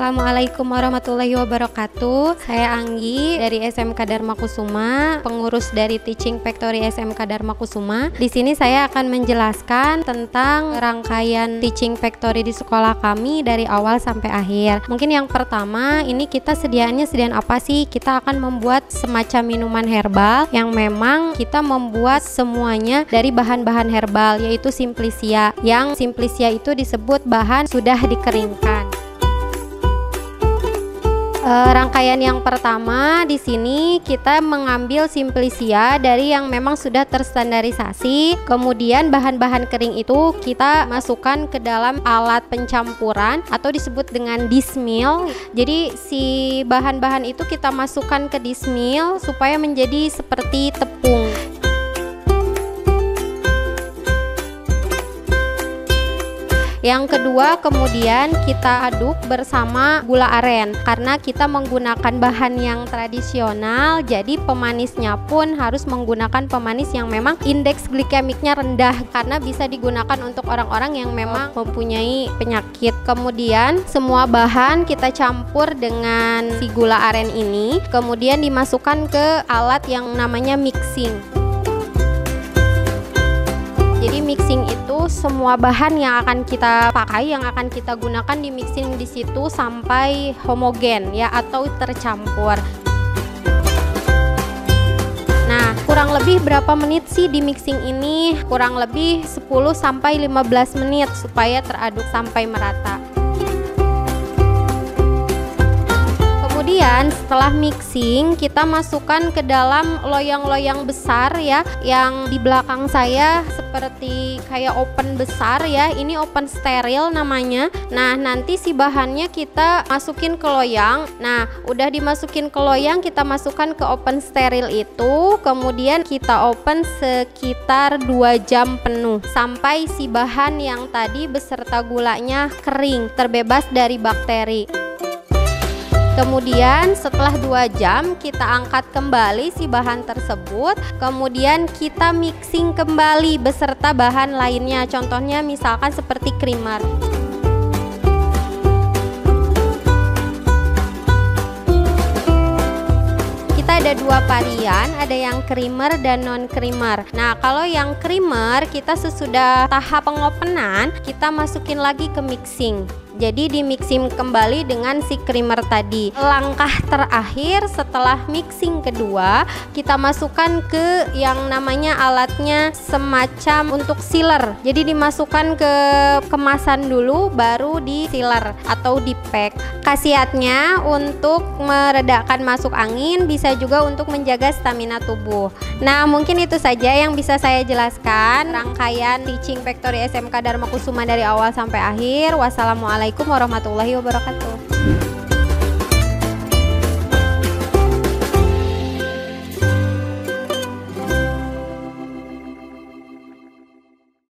Assalamualaikum warahmatullahi wabarakatuh. Saya Anggi dari SMK Dharma Kusuma, pengurus dari Teaching Factory SMK Dharma Kusuma. Di sini saya akan menjelaskan tentang rangkaian Teaching Factory di sekolah kami dari awal sampai akhir. Mungkin yang pertama, ini kita sediaan apa sih? Kita akan membuat semacam minuman herbal yang memang kita membuat semuanya dari bahan-bahan herbal, yaitu Simplicia. Yang Simplicia itu disebut bahan sudah dikeringkan. Rangkaian yang pertama di sini kita mengambil Simplicia dari yang memang sudah terstandarisasi. Kemudian bahan-bahan kering itu kita masukkan ke dalam alat pencampuran atau disebut dengan dismill. Jadi si bahan-bahan itu kita masukkan ke dismill supaya menjadi seperti tepung. Yang kedua, kemudian kita aduk bersama gula aren. Karena kita menggunakan bahan yang tradisional, jadi pemanisnya pun harus menggunakan pemanis yang memang indeks glikemiknya rendah, karena bisa digunakan untuk orang-orang yang memang mempunyai penyakit. Kemudian semua bahan kita campur dengan si gula aren ini, kemudian dimasukkan ke alat yang namanya mixing. Jadi mixing itu semua bahan yang akan kita pakai, yang akan kita gunakan di mixing di situ sampai homogen ya, atau tercampur. Nah, kurang lebih berapa menit sih di mixing ini? Kurang lebih 10 sampai 15 menit supaya teraduk sampai merata. Kemudian setelah mixing, kita masukkan ke dalam loyang-loyang besar ya, yang di belakang saya seperti kayak oven besar ya. Ini oven steril namanya. Nah, nanti si bahannya kita masukin ke loyang. Nah, udah dimasukin ke loyang, kita masukkan ke oven steril itu. Kemudian kita oven sekitar 2 jam penuh sampai si bahan yang tadi beserta gulanya kering, terbebas dari bakteri. Kemudian setelah 2 jam kita angkat kembali si bahan tersebut. Kemudian kita mixing kembali beserta bahan lainnya. Contohnya misalkan seperti creamer. Kita ada 2 varian, ada yang creamer dan non creamer. Nah, kalau yang creamer kita sesudah tahap pengopenan, kita masukin lagi ke mixing. Jadi di mixing kembali dengan si creamer tadi. Langkah terakhir setelah mixing kedua, kita masukkan ke yang namanya alatnya semacam untuk sealer. Jadi dimasukkan ke kemasan dulu, baru di sealer atau di pack. Khasiatnya untuk meredakan masuk angin, bisa juga untuk menjaga stamina tubuh. Nah, mungkin itu saja yang bisa saya jelaskan rangkaian Teaching Factory SMK Dharma Kusuma dari awal sampai akhir. Wassalamualaikum warahmatullahi wabarakatuh.